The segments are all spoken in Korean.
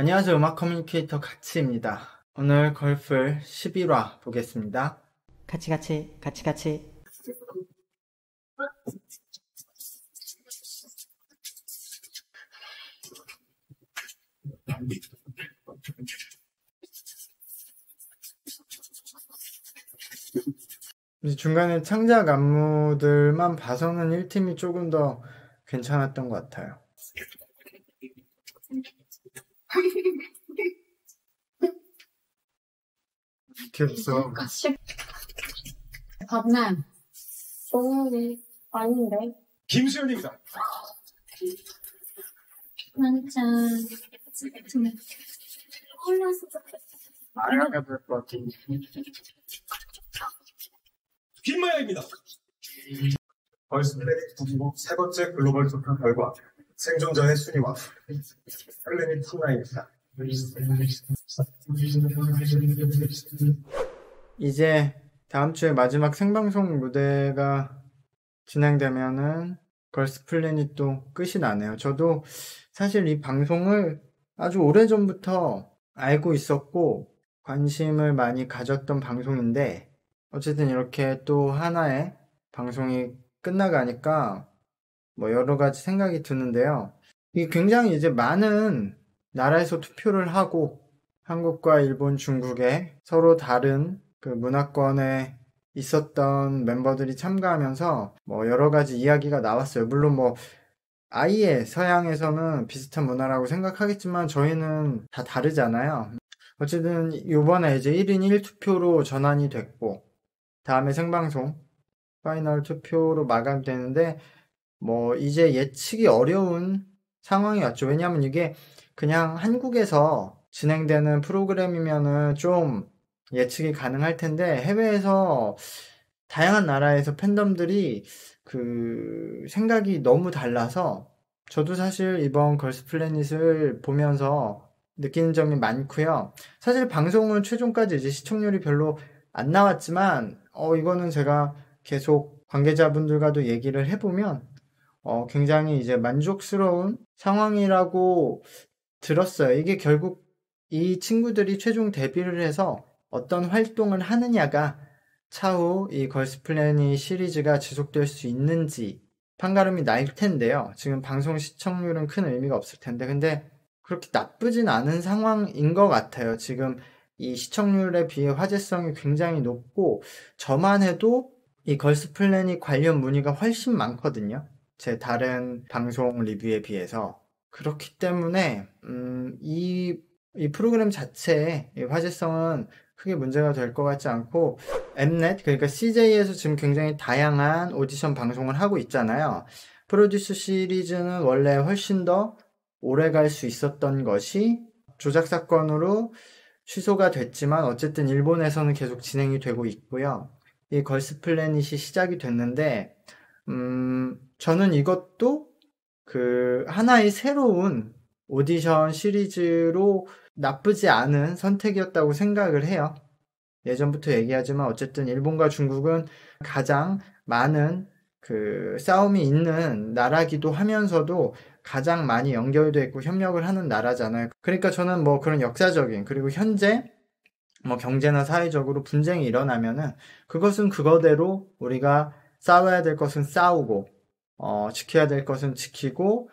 안녕하세요. 음악 커뮤니케이터 가치입니다. 오늘 걸플 11화 보겠습니다. 같이. 이제 중간에 창작 안무들만 봐서는 1팀이 조금 더 괜찮았던 것 같아요. 됐어. 박남. 아닌데. 김수현입니다. 한참. 알아야 될 것 같은. 김마야입니다. 벌스 플래닛 국국 세 번째 글로벌 투표 결과 생존자의 순위와 플래닛 팀라인입니다. 이제 다음 주에 마지막 생방송 무대가 진행되면은 걸스 플래닛도 끝이 나네요. 저도 사실 이 방송을 아주 오래전부터 알고 있었고 관심을 많이 가졌던 방송인데 어쨌든 이렇게 또 하나의 방송이 끝나가니까 뭐 여러 가지 생각이 드는데요. 이게 굉장히 이제 많은 나라에서 투표를 하고 한국과 일본, 중국에 서로 다른 그 문화권에 있었던 멤버들이 참가하면서 뭐 여러 가지 이야기가 나왔어요. 물론 뭐 아예 서양에서는 비슷한 문화라고 생각하겠지만 저희는 다 다르잖아요. 어쨌든 이번에 이제 1인 1투표로 전환이 됐고 다음에 생방송 파이널 투표로 마감되는데 뭐 이제 예측이 어려운 상황이 왔죠. 왜냐하면 이게 그냥 한국에서 진행되는 프로그램이면은 좀 예측이 가능할 텐데 해외에서 다양한 나라에서 팬덤들이 그 생각이 너무 달라서 저도 사실 이번 걸스 플래닛을 보면서 느끼는 점이 많고요. 사실 방송은 최종까지 이제 시청률이 별로 안 나왔지만 이거는 제가 계속 관계자분들과도 얘기를 해보면 굉장히 이제 만족스러운 상황이라고 들었어요. 이게 결국 이 친구들이 최종 데뷔를 해서 어떤 활동을 하느냐가 차후 이 걸스 플래닛 시리즈가 지속될 수 있는지 판가름이 날 텐데요. 지금 방송 시청률은 큰 의미가 없을 텐데 근데 그렇게 나쁘진 않은 상황인 것 같아요. 지금 이 시청률에 비해 화제성이 굉장히 높고 저만 해도 이 걸스 플래닛 관련 문의가 훨씬 많거든요. 제 다른 방송 리뷰에 비해서. 그렇기 때문에 이 프로그램 자체의 화제성은 크게 문제가 될 것 같지 않고 엠넷 그러니까 CJ에서 지금 굉장히 다양한 오디션 방송을 하고 있잖아요. 프로듀스 시리즈는 원래 훨씬 더 오래 갈 수 있었던 것이 조작 사건으로 취소가 됐지만 어쨌든 일본에서는 계속 진행이 되고 있고요. 이 걸스 플래닛이 시작이 됐는데 저는 이것도 그 하나의 새로운 오디션 시리즈로 나쁘지 않은 선택이었다고 생각을 해요. 예전부터 얘기하지만 어쨌든 일본과 중국은 가장 많은 그 싸움이 있는 나라기도 하면서도 가장 많이 연결되어 있고 협력을 하는 나라잖아요. 그러니까 저는 뭐 그런 역사적인 그리고 현재 뭐 경제나 사회적으로 분쟁이 일어나면은 그것은 그거대로 우리가 싸워야 될 것은 싸우고 지켜야 될 것은 지키고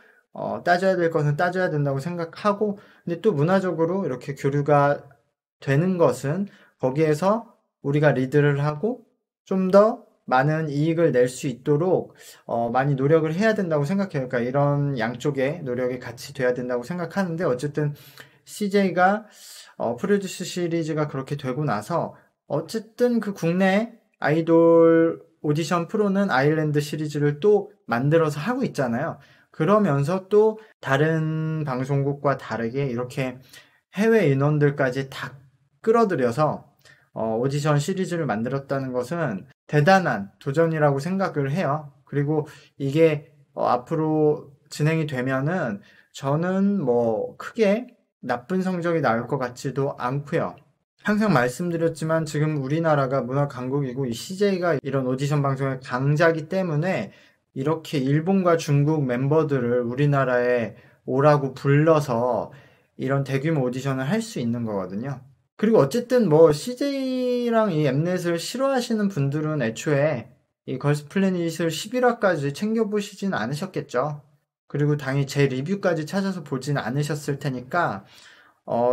따져야 될 것은 따져야 된다고 생각하고 근데 또 문화적으로 이렇게 교류가 되는 것은 거기에서 우리가 리드를 하고 좀 더 많은 이익을 낼 수 있도록 많이 노력을 해야 된다고 생각해요. 그러니까 이런 양쪽의 노력이 같이 돼야 된다고 생각하는데 어쨌든 CJ가 프로듀스 시리즈가 그렇게 되고 나서 어쨌든 그 국내 아이돌 오디션 프로는 아일랜드 시리즈를 또 만들어서 하고 있잖아요. 그러면서 또 다른 방송국과 다르게 이렇게 해외 인원들까지 다 끌어들여서 오디션 시리즈를 만들었다는 것은 대단한 도전이라고 생각을 해요. 그리고 이게 앞으로 진행이 되면은 저는 뭐 크게 나쁜 성적이 나올 것 같지도 않고요. 항상 말씀드렸지만 지금 우리나라가 문화 강국이고 이 CJ가 이런 오디션 방송의 강자기 때문에 이렇게 일본과 중국 멤버들을 우리나라에 오라고 불러서 이런 대규모 오디션을 할 수 있는 거거든요. 그리고 어쨌든 뭐 CJ랑 이 엠넷을 싫어하시는 분들은 애초에 이 걸스 플래닛을 11화까지 챙겨보시진 않으셨겠죠. 그리고 당연히 제 리뷰까지 찾아서 보진 않으셨을 테니까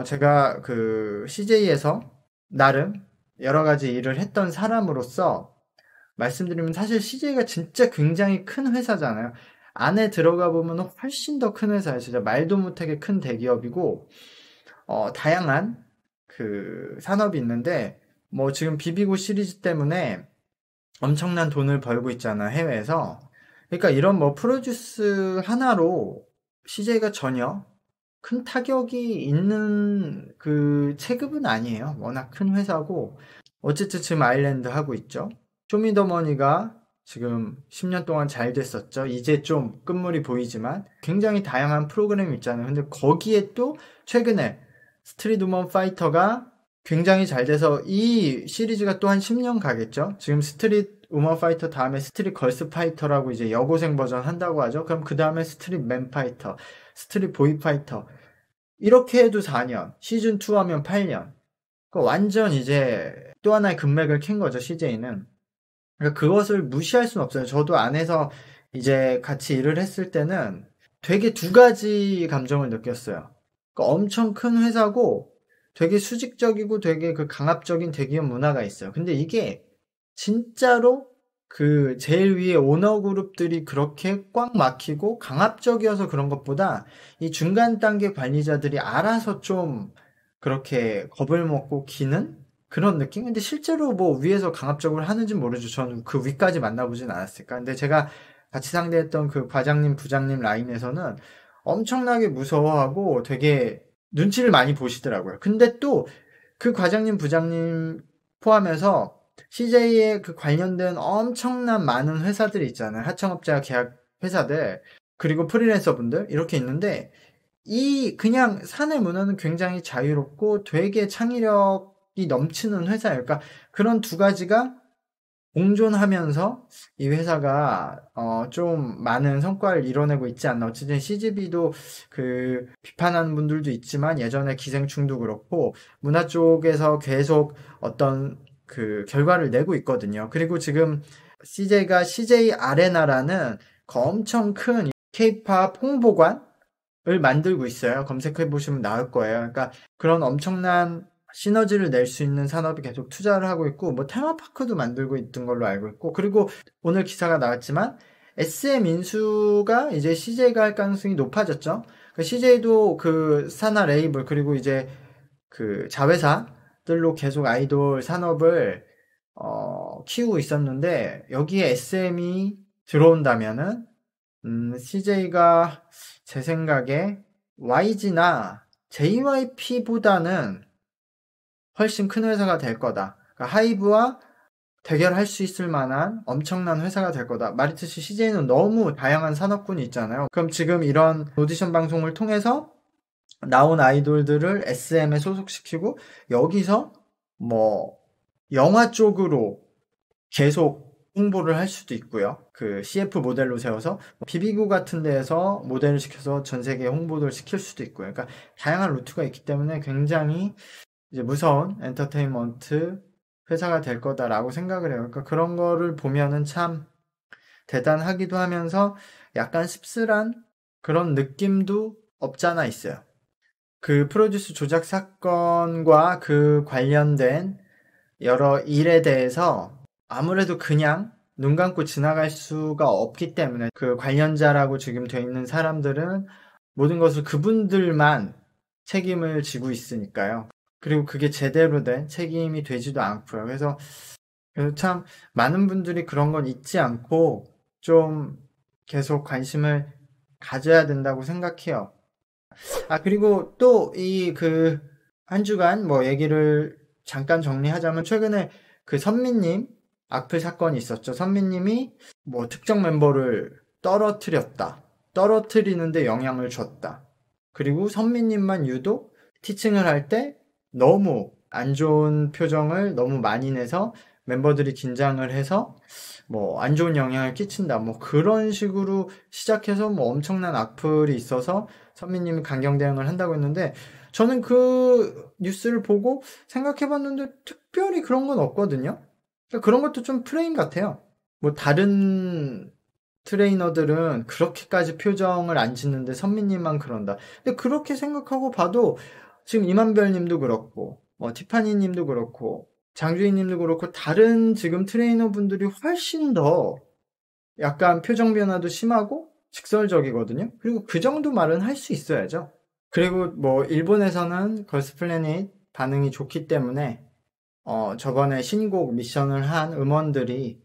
제가 그 CJ에서 나름 여러 가지 일을 했던 사람으로서 말씀드리면 사실 CJ가 진짜 굉장히 큰 회사잖아요. 안에 들어가 보면 훨씬 더 큰 회사예요. 진짜 말도 못하게 큰 대기업이고 다양한 그 산업이 있는데 뭐 지금 비비고 시리즈 때문에 엄청난 돈을 벌고 있잖아, 해외에서. 그러니까 이런 뭐 프로듀스 하나로 CJ가 전혀 큰 타격이 있는 그 체급은 아니에요. 워낙 큰 회사고. 어쨌든 지금 아일랜드 하고 있죠. 쇼미더머니가 지금 10년 동안 잘 됐었죠. 이제 좀 끝물이 보이지만 굉장히 다양한 프로그램이 있잖아요. 근데 거기에 또 최근에 스트릿 우먼 파이터가 굉장히 잘 돼서 이 시리즈가 또 한 10년 가겠죠. 지금 스트릿 우먼 파이터 다음에 스트릿 걸스 파이터라고 이제 여고생 버전 한다고 하죠. 그럼 그 다음에 스트릿 맨 파이터, 스트릿 보이 파이터. 이렇게 해도 4년, 시즌 2 하면 8년. 그러니까 완전 이제 또 하나의 금맥을 캔 거죠, CJ는. 그러니까 그것을 무시할 수는 없어요. 저도 안에서 이제 같이 일을 했을 때는 되게 두 가지 감정을 느꼈어요. 그러니까 엄청 큰 회사고 되게 수직적이고 되게 그 강압적인 대기업 문화가 있어요. 근데 이게 진짜로 그 제일 위에 오너 그룹들이 그렇게 꽉 막히고 강압적이어서 그런 것보다 이 중간 단계 관리자들이 알아서 좀 그렇게 겁을 먹고 기는 그런 느낌? 근데 실제로 뭐 위에서 강압적으로 하는지 모르죠. 저는 그 위까지 만나보진 않았을까. 근데 제가 같이 상대했던 그 과장님, 부장님 라인에서는 엄청나게 무서워하고 되게 눈치를 많이 보시더라고요. 근데 또 그 과장님, 부장님 포함해서 CJ에 그 관련된 엄청난 많은 회사들이 있잖아요. 하청업자 계약 회사들, 그리고 프리랜서 분들, 이렇게 있는데, 이 그냥 사내 문화는 굉장히 자유롭고 되게 창의력이 넘치는 회사예요. 그러니까 그런 두 가지가 공존하면서 이 회사가 좀 많은 성과를 이뤄내고 있지 않나. 어쨌든 CGV도 그 비판하는 분들도 있지만 예전에 기생충도 그렇고 문화 쪽에서 계속 어떤 그 결과를 내고 있거든요. 그리고 지금 CJ가 CJ 아레나라는 그 엄청 큰 K-팝 홍보관을 만들고 있어요. 검색해 보시면 나올 거예요. 그러니까 그런 엄청난 시너지를 낼 수 있는 산업이 계속 투자를 하고 있고, 뭐 테마파크도 만들고 있던 걸로 알고 있고, 그리고 오늘 기사가 나왔지만 SM 인수가 이제 CJ가 할 가능성이 높아졌죠. CJ도 그 산하 레이블 그리고 이제 그 자회사들로 계속 아이돌 산업을 키우고 있었는데 여기에 SM이 들어온다면은 CJ가 제 생각에 YG나 JYP보다는 훨씬 큰 회사가 될 거다. 그러니까 하이브와 대결할 수 있을 만한 엄청난 회사가 될 거다. 말했듯이 CJ는 너무 다양한 산업군이 있잖아요. 그럼 지금 이런 오디션 방송을 통해서 나온 아이돌들을 SM에 소속시키고 여기서 뭐 영화 쪽으로 계속 홍보를 할 수도 있고요. 그 CF 모델로 세워서 비비고 같은 데에서 모델을 시켜서 전 세계에 홍보를 시킬 수도 있고요. 그러니까 다양한 루트가 있기 때문에 굉장히 이제 무서운 엔터테인먼트 회사가 될 거다라고 생각을 해요. 그러니까 그런 거를 보면은 참 대단하기도 하면서 약간 씁쓸한 그런 느낌도 없잖아 있어요. 그 프로듀스 조작 사건과 그 관련된 여러 일에 대해서 아무래도 그냥 눈 감고 지나갈 수가 없기 때문에 그 관련자라고 지금 돼 있는 사람들은 모든 것을 그분들만 책임을 지고 있으니까요. 그리고 그게 제대로 된 책임이 되지도 않고요. 그래서 참 많은 분들이 그런 건 잊지 않고 좀 계속 관심을 가져야 된다고 생각해요. 그리고 또 이 그 한 주간 뭐 얘기를 잠깐 정리하자면 최근에 그 선미님 악플 사건이 있었죠. 선미님이 뭐 특정 멤버를 떨어뜨리는데 영향을 줬다. 그리고 선미님만 유독 티칭을 할 때 너무 안 좋은 표정을 너무 많이 내서 멤버들이 긴장을 해서 뭐 안 좋은 영향을 끼친다 뭐 그런 식으로 시작해서 뭐 엄청난 악플이 있어서 선미님이 강경 대응을 한다고 했는데 저는 그 뉴스를 보고 생각해봤는데 특별히 그런 건 없거든요. 그러니까 그런 것도 좀 프레임 같아요. 뭐 다른 트레이너들은 그렇게까지 표정을 안 짓는데 선미님만 그런다. 근데 그렇게 생각하고 봐도 지금 이만별님도 그렇고 티파니님도 그렇고 장주희님도 그렇고 다른 지금 트레이너분들이 훨씬 더 약간 표정 변화도 심하고 직설적이거든요. 그리고 그 정도 말은 할 수 있어야죠. 그리고 뭐 일본에서는 걸스플래닛 반응이 좋기 때문에 저번에 신곡 미션을 한 음원들이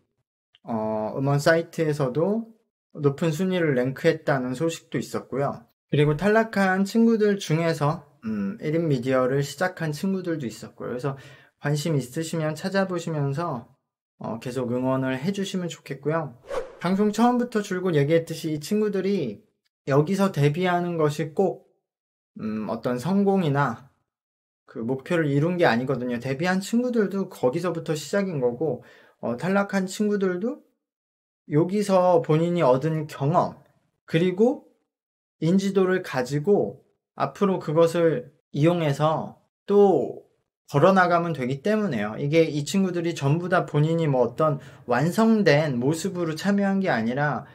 음원 사이트에서도 높은 순위를 랭크했다는 소식도 있었고요. 그리고 탈락한 친구들 중에서 1인 미디어를 시작한 친구들도 있었고요. 그래서 관심 있으시면 찾아보시면서 계속 응원을 해주시면 좋겠고요. 방송 처음부터 줄곧 얘기했듯이 이 친구들이 여기서 데뷔하는 것이 꼭 어떤 성공이나 그 목표를 이룬 게 아니거든요. 데뷔한 친구들도 거기서부터 시작인 거고 탈락한 친구들도 여기서 본인이 얻은 경험 그리고 인지도를 가지고 앞으로 그것을 이용해서 또 걸어나가면 되기 때문에요. 이게 이 친구들이 전부 다 본인이 뭐 어떤 완성된 모습으로 참여한 게 아니라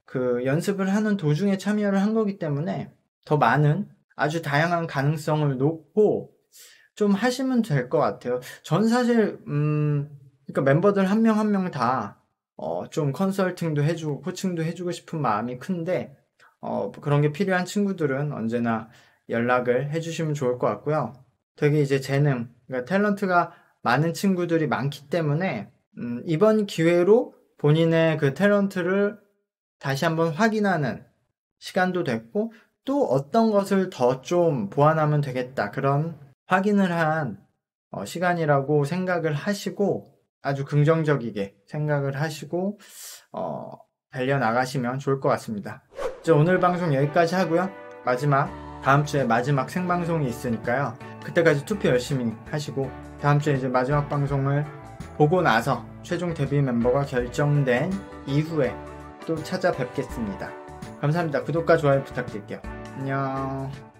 그 연습을 하는 도중에 참여를 한 거기 때문에 더 많은 아주 다양한 가능성을 놓고 좀 하시면 될 것 같아요. 전 사실 그러니까 멤버들 한 명 한 명 다 좀 컨설팅도 해주고 코칭도 해주고 싶은 마음이 큰데 그런 게 필요한 친구들은 언제나 연락을 해주시면 좋을 것 같고요. 되게 이제 재능, 그러니까 탤런트가 많은 친구들이 많기 때문에 이번 기회로 본인의 그 탤런트를 다시 한번 확인하는 시간도 됐고 또 어떤 것을 더 좀 보완하면 되겠다 그런 확인을 한 시간이라고 생각을 하시고 아주 긍정적이게 생각을 하시고 달려나가시면 좋을 것 같습니다. 이제 오늘 방송 여기까지 하고요. 다음 주에 마지막 생방송이 있으니까요. 그때까지 투표 열심히 하시고 다음 주에 이제 마지막 방송을 보고 나서 최종 데뷔 멤버가 결정된 이후에 또 찾아뵙겠습니다. 감사합니다. 구독과 좋아요 부탁드릴게요. 안녕.